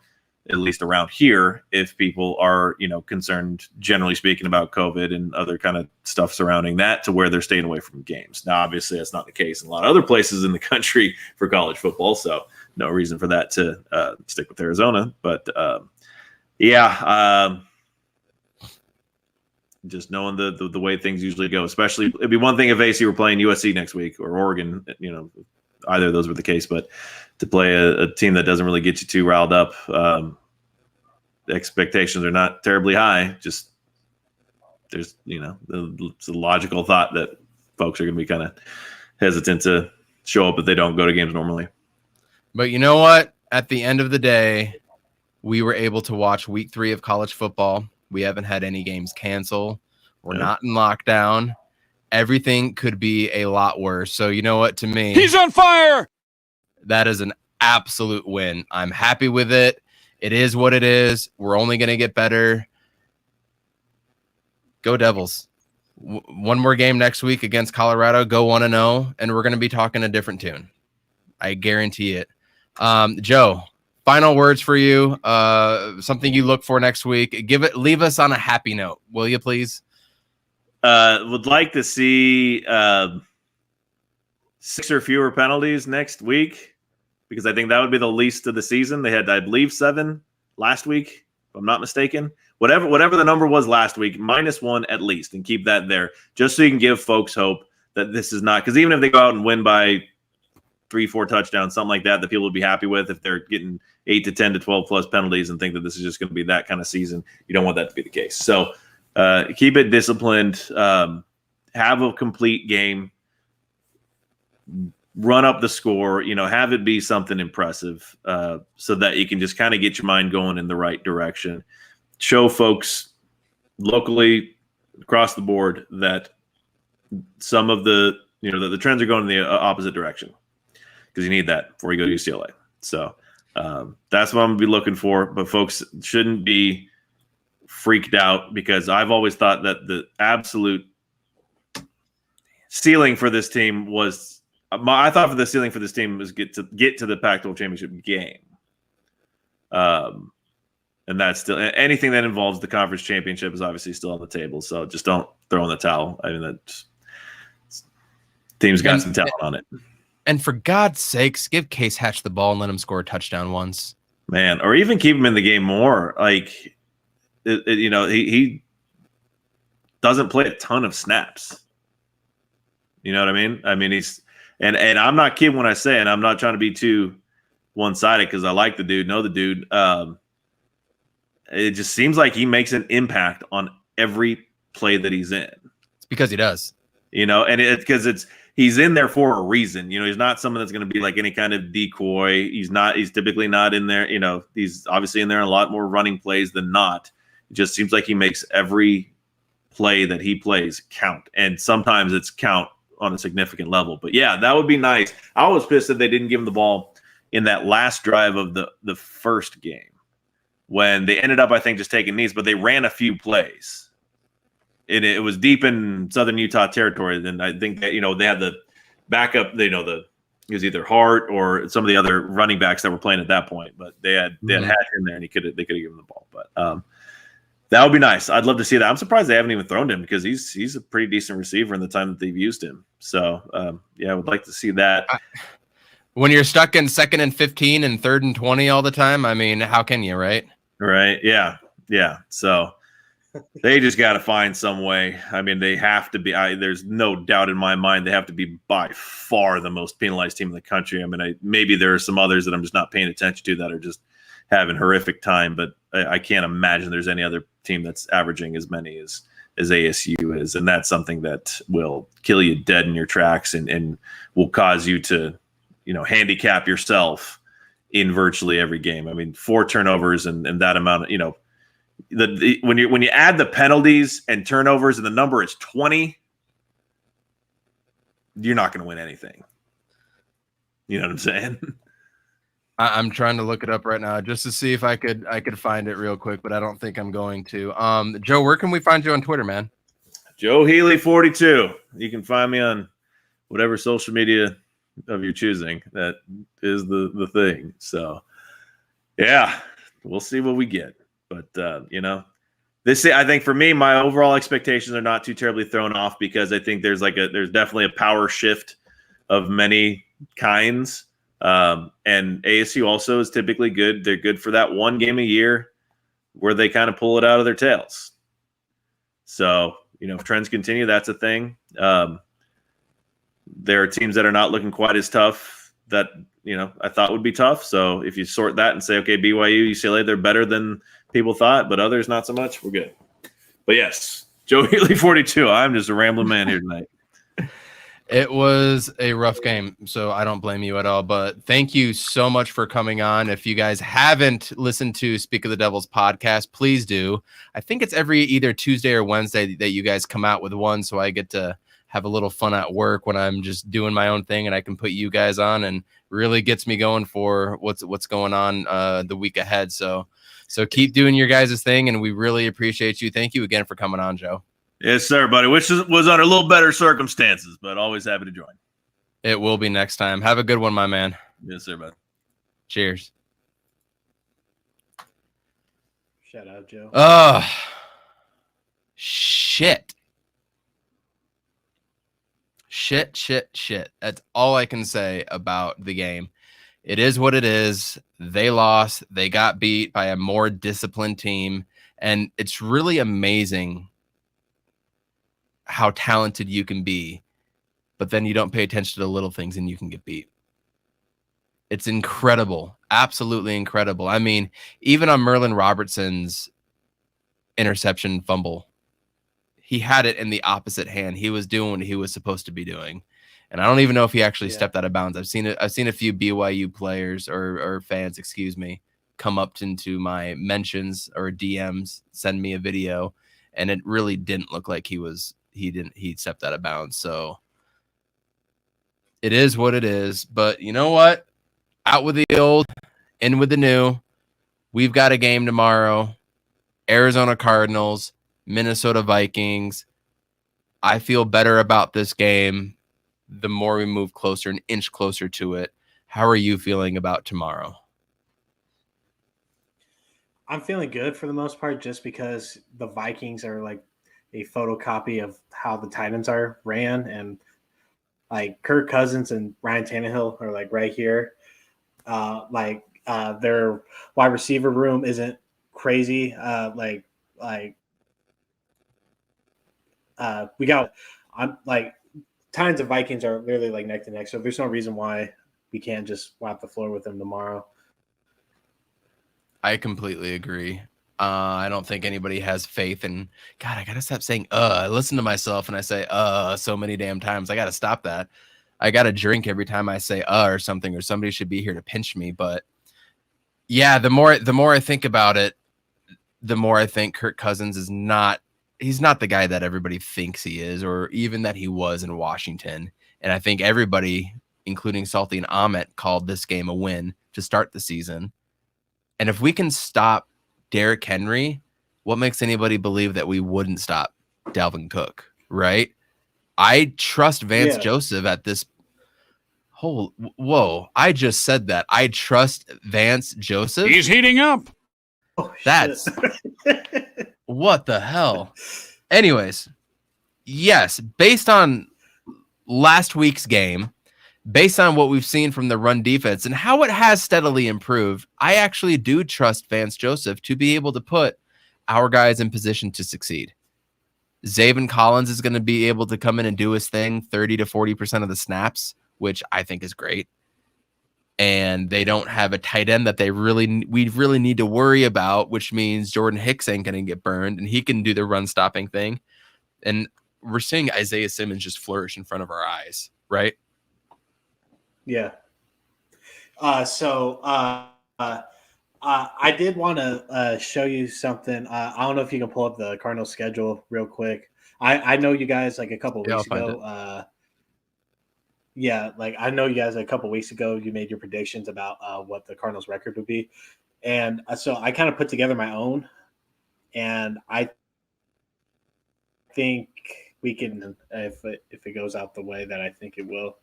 at least around here, if people are, concerned, generally speaking, about COVID and other kind of stuff surrounding that, to where they're staying away from games. Now, obviously, that's not the case in a lot of other places in the country for college football, so no reason for that to stick with Arizona. But, just knowing the way things usually go, especially, it'd be one thing if AC were playing USC next week, or Oregon, either of those were the case, but to play a team that doesn't really get you too riled up, the expectations are not terribly high. Just there's, it's a logical thought that folks are going to be kind of hesitant to show up if they don't go to games normally. But you know what? At the end of the day, we were able to watch week 3 of college football. We haven't had any games cancel. We're not in lockdown. Everything could be a lot worse. So you know what? To me, he's on fire. That is an absolute win. I'm happy with it. It is what it is. We're only going to get better. Go Devils. One more game next week against Colorado. Go 1-0, and we're going to be talking a different tune. I guarantee it. Joe, final words for you. Something you look for next week. Leave us on a happy note, will you please? Would like to see 6 or fewer penalties next week, because I think that would be the least of the season. They had, I believe, 7 last week, if I'm not mistaken. Whatever the number was last week, -1 at least, and keep that there, just so you can give folks hope that this is not, because even if they go out and win by 3-4 touchdowns, something like that people would be happy with if they're getting 8 to 10 to 12 plus penalties and think that this is just going to be that kind of season. You don't want that to be the case. So keep it disciplined. Have a complete game. Run up the score. Have it be something impressive so that you can just kind of get your mind going in the right direction. Show folks locally across the board that some of the the trends are going in the opposite direction, because you need that before you go to UCLA. So that's what I'm going to be looking for. But folks shouldn't be freaked out, because I've always thought that the absolute ceiling for this team was get to the Pac-12 championship game. And that's still anything that involves the conference championship is obviously still on the table. So just don't throw in the towel. I mean, that team's got some talent on it. And for God's sakes, give Case Hatch the ball and let him score a touchdown once. Man, or even keep him in the game more. Like, he doesn't play a ton of snaps. You know what I mean? I mean, he's and I'm not kidding when I say, and I'm not trying to be too one-sided, because I like the dude, know the dude. It just seems like he makes an impact on every play that he's in. It's because he does. And it's because he's in there for a reason. He's not someone that's going to be like any kind of decoy. He's typically not in there. He's obviously in there in a lot more running plays than not. It just seems like he makes every play that he plays count. And sometimes it's count on a significant level. But yeah, that would be nice. I was pissed that they didn't give him the ball in that last drive of the first game, when they ended up, I think, just taking knees, but they ran a few plays. And it was deep in Southern Utah territory. Then I think that, they had the backup, it was either Hart or some of the other running backs that were playing at that point, but they had Hatch in there, and they could have given him the ball. But that would be nice. I'd love to see that. I'm surprised they haven't even thrown him, because he's a pretty decent receiver in the time that they've used him. So I would like to see that. When you're stuck in 2nd and 15 and 3rd and 20 all the time, I mean, how can you, right? Right. Yeah. So they just got to find some way. I mean, they have to be. There's no doubt in my mind they have to be by far the most penalized team in the country. I mean, maybe there are some others that I'm just not paying attention to that are just having horrific time, but I can't imagine there's any other team that's averaging as many as ASU is, and that's something that will kill you dead in your tracks and will cause you to handicap yourself in virtually every game. I mean, 4 turnovers and that amount of, when you add the penalties and turnovers and the number is 20, you're not going to win anything. You know what I'm saying? I'm trying to look it up right now just to see if I could find it real quick, but I don't think I'm going to. Joe, where can we find you on Twitter, man? Joe Healey 42. You can find me on whatever social media of your choosing. That is the thing. So yeah, we'll see what we get. But I think for me, my overall expectations are not too terribly thrown off, because I think there's definitely a power shift of many kinds. And ASU also is typically good. They're good for that one game a year where they kind of pull it out of their tails. So, if trends continue, that's a thing. There are teams that are not looking quite as tough that, I thought would be tough. So if you sort that and say, okay, BYU, UCLA, they're better than people thought, but others not so much, we're good. But yes, Joe Healey 42. I'm just a rambling man here tonight. It was a rough game, so I don't blame you at all. But thank you so much for coming on. If you guys haven't listened to Speak of the Devils podcast, please do. I think it's every either Tuesday or Wednesday that you guys come out with one, so I get to have a little fun at work when I'm just doing my own thing, and I can put you guys on, and really gets me going for what's going on the week ahead. So keep doing your guys' thing, and we really appreciate you. Thank you again for coming on, Joe. Yes, sir, buddy. Which was under a little better circumstances, but always happy to join. It will be next time. Have a good one, my man. Yes, sir, bud. Cheers. Shout out, Joe. Shit. Shit. That's all I can say about the game. It is what it is. They lost. They got beat by a more disciplined team. And it's really amazing how talented you can be, but then you don't pay attention to the little things and you can get beat. It's incredible. Absolutely incredible. I mean, even on Merlin Robertson's interception fumble, he had it in the opposite hand. He was doing what he was supposed to be doing. And I don't even know if he actually stepped out of bounds. I've seen a few BYU players or fans, excuse me, come up into my mentions or DMs, send me a video, and it really didn't look like he stepped out of bounds. So it is what it is. But you know what? Out with the old, in with the new. We've got a game tomorrow. Arizona Cardinals, Minnesota Vikings. I feel better about this game the more we move closer, an inch closer to it. How are you feeling about tomorrow? I'm feeling good for the most part, just because the Vikings are like a photocopy of how the Titans are ran, and like Kirk Cousins and Ryan Tannehill are like right here. Their wide receiver room isn't crazy. We got Titans and Vikings are literally like neck to neck. So there's no reason why we can't just wipe the floor with them tomorrow. I completely agree. I don't think anybody has faith in God. I gotta stop saying I listen to myself and I say so many damn times. I gotta stop that. I gotta drink every time I say or something, or somebody should be here to pinch me. But yeah, the more I think about it, the more I think Kirk Cousins is not. He's not the guy that everybody thinks he is, or even that he was in Washington. And I think everybody, including Salty and Ahmet, called this game a win to start the season. And if we can stop Derrick Henry, what makes anybody believe that we wouldn't stop Dalvin Cook, right? I trust Vance Joseph at this. Whoa, I just said that. I trust Vance Joseph. He's heating up. Oh, that's what the hell. Anyways, yes, based on last week's game, based on what we've seen from the run defense and how it has steadily improved, I actually do trust Vance Joseph to be able to put our guys in position to succeed. Zaven Collins is going to be able to come in and do his thing 30 to 40% of the snaps, which I think is great. And they don't have a tight end that we really need to worry about, which means Jordan Hicks ain't going to get burned, and he can do the run stopping thing. And we're seeing Isaiah Simmons just flourish in front of our eyes, right? Yeah. I did want to show you something. I don't know if you can pull up the Cardinals schedule real quick. I know you guys like a couple of weeks ago. I know you guys a couple weeks ago, you made your predictions about what the Cardinals record would be. And so I kind of put together my own, and I think we can, if it goes out the way that I think it will.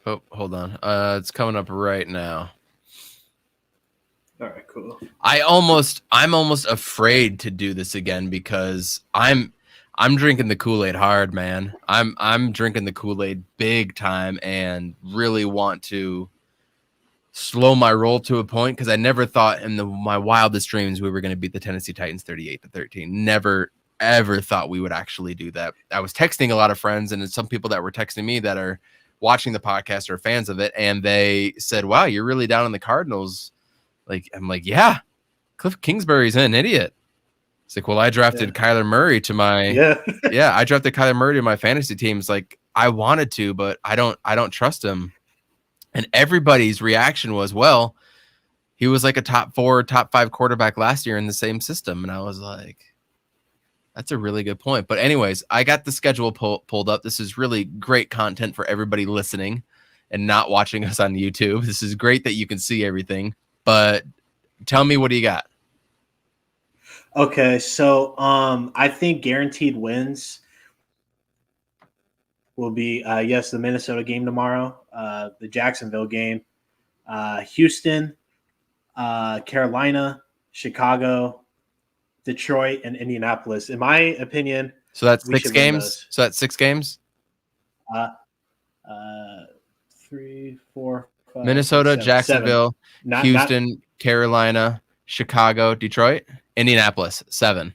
Oh, hold on. It's coming up right now. All right, cool. I'm almost afraid to do this again because I'm drinking the Kool-Aid hard, man. I'm drinking the Kool-Aid big time and really want to slow my roll to a point, because I never thought in my wildest dreams we were going to beat the Tennessee Titans 38-13. Never, ever thought we would actually do that. I was texting a lot of friends, and some people that were texting me that are watching the podcast or fans of it, and they said, wow, you're really down on the Cardinals. I'm like, yeah, Cliff Kingsbury's an idiot. It's like, well, I drafted Kyler Murray to my I drafted Kyler Murray to my fantasy teams. Like, I wanted to, but I don't trust him. And everybody's reaction was, well, he was like a top 4, top 5 quarterback last year in the same system. And I was like, that's a really good point. But anyways, I got the schedule pulled up. This is really great content for everybody listening and not watching us on YouTube. This is great that you can see everything. But tell me, what do you got? Okay, so I think guaranteed wins will be the Minnesota game tomorrow, the Jacksonville game, Houston, Carolina, Chicago, Detroit, and Indianapolis. In my opinion, so that's 6 games. So that's 6 games. 3, 4, 5, Minnesota, 7, Jacksonville, 7. Houston, Carolina, Chicago, Detroit, Indianapolis, 7.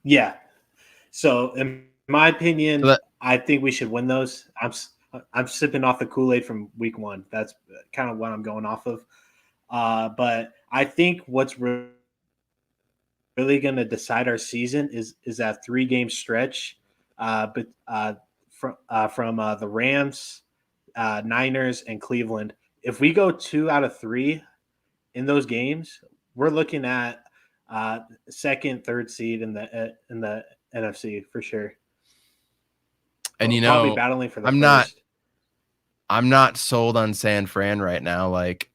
Yeah. So in my opinion, I think we should win those. I'm sipping off the Kool-Aid from week 1. That's kind of what I'm going off of. But I think what's really going to decide our season is that 3-game stretch, from the Rams, Niners, and Cleveland. If we go 2 out of 3 in those games, we're looking at second, third seed in the NFC for sure. And we're probably battling for the first. I'm not sold on San Fran right now. Like,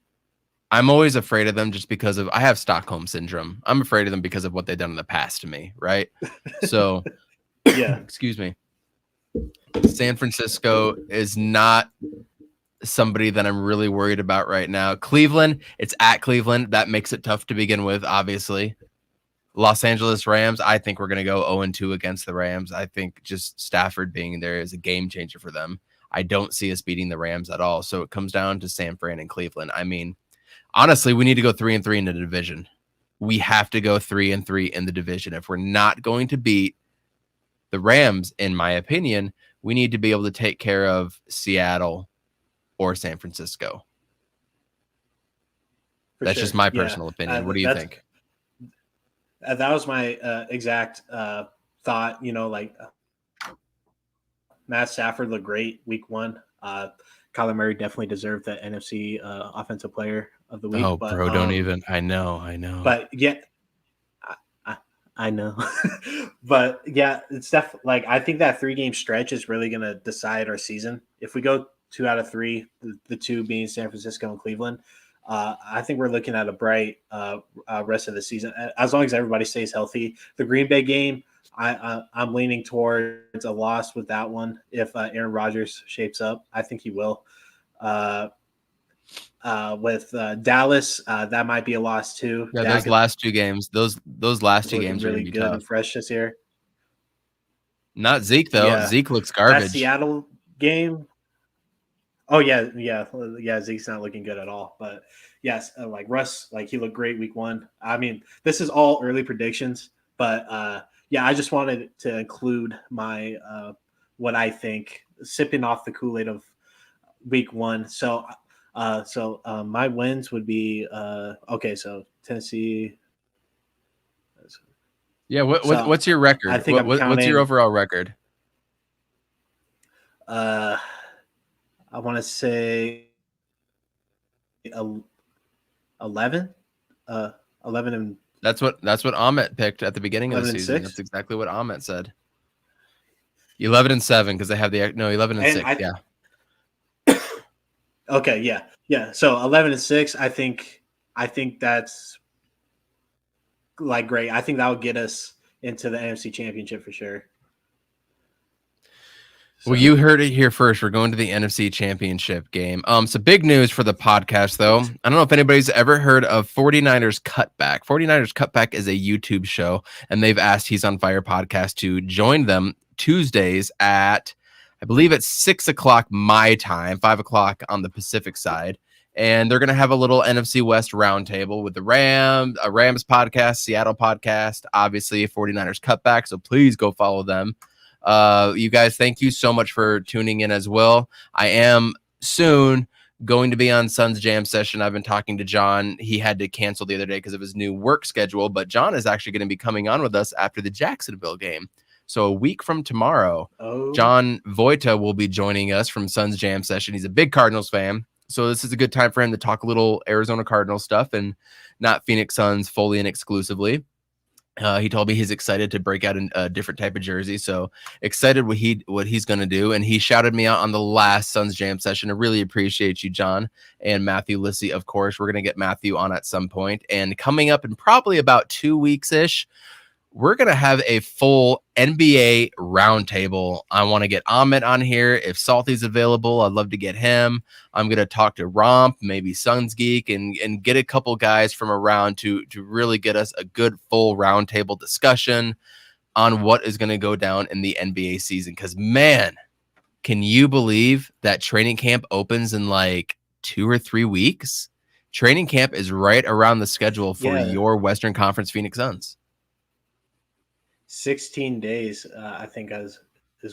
I'm always afraid of them just because I have Stockholm syndrome. I'm afraid of them because of what they've done in the past to me, right? So, yeah, excuse me. San Francisco is not somebody that I'm really worried about right now. Cleveland, it's at Cleveland. That makes it tough to begin with, obviously. Los Angeles Rams, I think we're going to go 0-2 against the Rams. I think just Stafford being there is a game changer for them. I don't see us beating the Rams at all. So it comes down to San Fran and Cleveland. I mean, honestly, we need to go 3-3 in the division. We have to go 3-3 in the division. If we're not going to beat the Rams, in my opinion, we need to be able to take care of Seattle or San Francisco. That's just my personal opinion. What do you think? That was my exact thought. Like Matt Stafford looked great week 1. Kyler Murray definitely deserved the NFC Offensive Player of the Week. Oh, but, bro, don't even. I know. But yeah, I know. But yeah, it's definitely like I think that 3-game stretch is really going to decide our season. If we go 2 out of 3, the 2 being San Francisco and Cleveland, I think we're looking at a bright rest of the season as long as everybody stays healthy. The Green Bay game, I'm leaning towards a loss with that one. If Aaron Rodgers shapes up, I think he will. With Dallas, that might be a loss too. Yeah, those last 2 games, those last 2 games are really good tough. and fresh this year. Not Zeke though. Yeah. Zeke looks garbage. That Seattle game. Oh yeah. Zeke's not looking good at all. But yes, like Russ, like he looked great week 1. I mean, this is all early predictions, but yeah, I just wanted to include my what I think, sipping off the Kool-Aid of week 1. So my wins would be okay. So Tennessee. Yeah. What's your record? I think what's your overall record? I want to say 11. 11 and that's what Ahmet picked at the beginning of the season. 6? That's exactly what Ahmet said. 11-7 because they have 11-6. Yeah. Okay. Yeah. So 11-6. I think that's like great. I think that would get us into the NFC Championship for sure. Well, you heard it here first. We're going to the NFC Championship game. So big news for the podcast, though. I don't know if anybody's ever heard of 49ers Cutback. 49ers Cutback is a YouTube show, and they've asked He's on Fire podcast to join them Tuesdays at, I believe it's 6 o'clock my time, 5 o'clock on the Pacific side. And they're going to have a little NFC West roundtable with the Rams, a Rams podcast, Seattle podcast, obviously 49ers Cutback. So please go follow them. You guys, thank you so much for tuning in as well. I am soon going to be on Suns Jam session. I've been talking to John. He had to cancel the other day because of his new work schedule, but John is actually going to be coming on with us after the Jacksonville game. So a week from tomorrow, John Vojta will be joining us from Suns Jam session. He's a big Cardinals fan. So this is a good time for him to talk a little Arizona Cardinals stuff and not Phoenix Suns fully and exclusively. He told me he's excited to break out a different type of jersey. So excited what he's going to do. And he shouted me out on the last Suns Jam session. I really appreciate you, John, and Matthew Lissy. Of course, we're going to get Matthew on at some point. And coming up in probably about 2 weeks-ish, we're going to have a full NBA roundtable. I want to get Ahmet on here. If Salty's available, I'd love to get him. I'm going to talk to Romp, maybe Suns Geek, and get a couple guys from around to really get us a good full roundtable discussion on what is going to go down in the NBA season. Because, man, can you believe that training camp opens in like 2 or 3 weeks? Training camp is right around the schedule for your Western Conference Phoenix Suns. 16 days, I think, is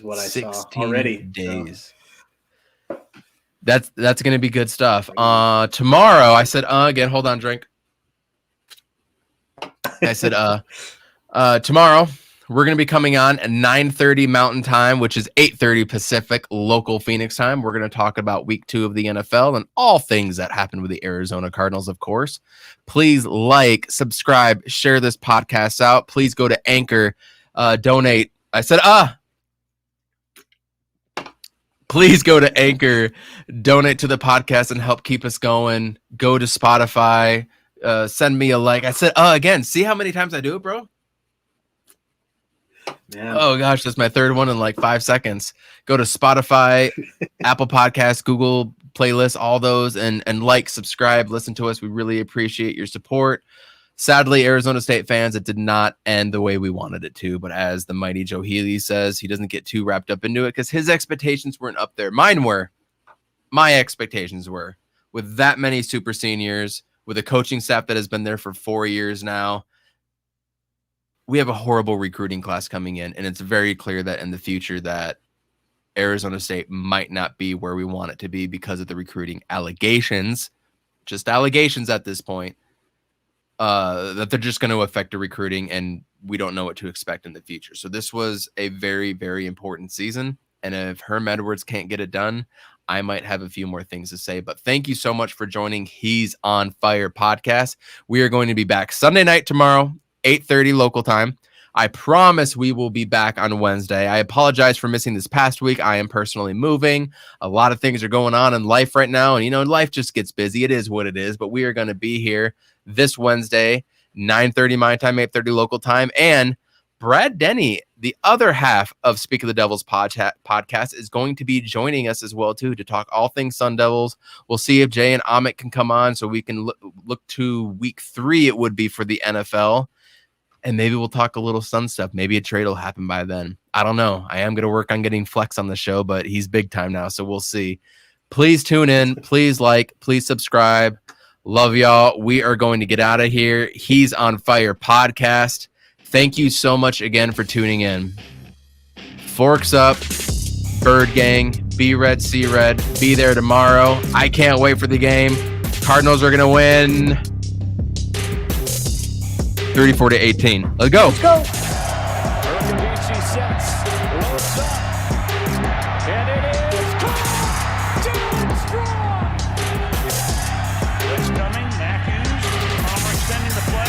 what I saw already. Days. That's going to be good stuff. Tomorrow, I said, again, hold on, drink. I said, tomorrow, we're going to be coming on at 9:30 Mountain Time, which is 8:30 Pacific, local Phoenix time. We're going to talk about week 2 of the NFL and all things that happened with the Arizona Cardinals, of course. Please like, subscribe, share this podcast out. Please go to Anchor, donate. I said, Please go to Anchor, donate to the podcast, and help keep us going. Go to Spotify, send me a like. I said, again, see how many times I do it, bro? Man. Oh, gosh, that's my third one in like 5 seconds. Go to Spotify, Apple Podcasts, Google Playlists, all those, and like, subscribe, listen to us. We really appreciate your support. Sadly, Arizona State fans, it did not end the way we wanted it to. But as the mighty Joe Healey says, he doesn't get too wrapped up into it because his expectations weren't up there. Mine were. My expectations were. With that many super seniors, with a coaching staff that has been there for 4 years now, we have a horrible recruiting class coming in. And it's very clear that in the future that Arizona State might not be where we want it to be because of the recruiting allegations. Just allegations at this point. That they're just going to affect the recruiting, and we don't know what to expect in the future. So this was a very, very important season. And if Herm Edwards can't get it done, I might have a few more things to say. But thank you so much for joining He's on Fire podcast. We are going to be back Sunday night tomorrow, 8:30 local time. I promise we will be back on Wednesday. I apologize for missing this past week. I am personally moving. A lot of things are going on in life right now. And, life just gets busy. It is what it is. But we are going to be here this Wednesday, 9:30 my time, 8:30 local time. And Brad Denny, the other half of Speak of the Devils podcast, is going to be joining us as well, too, to talk all things Sun Devils. We'll see if Jay and Amit can come on so we can look to week 3, it would be, for the NFL. And maybe we'll talk a little Sun stuff. Maybe a trade will happen by then. I don't know. I am going to work on getting Flex on the show, but he's big time now, so we'll see. Please tune in. Please like. Please subscribe. Love y'all. We are going to get out of here. He's on Fire podcast. Thank you so much again for tuning in. Forks up, Bird Gang, be red, see red. Be there tomorrow. I can't wait for the game. Cardinals are going to win 34-18. Let's go. Let's go. Urbandici sets. Loads up. And it is caught. Down strong. Blitz coming. Matthews. Palmer extending the play.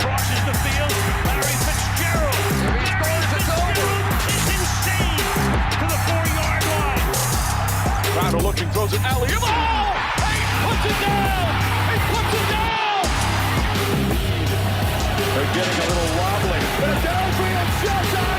Crosses the field. Larry Fitzgerald. There he goes. It's over. It's insane. To the 4-yard line. Crowder looking. Throws it. Alley. Oh! He puts it down. He puts it down. They're getting a little wobbly. Philadelphia, shut down.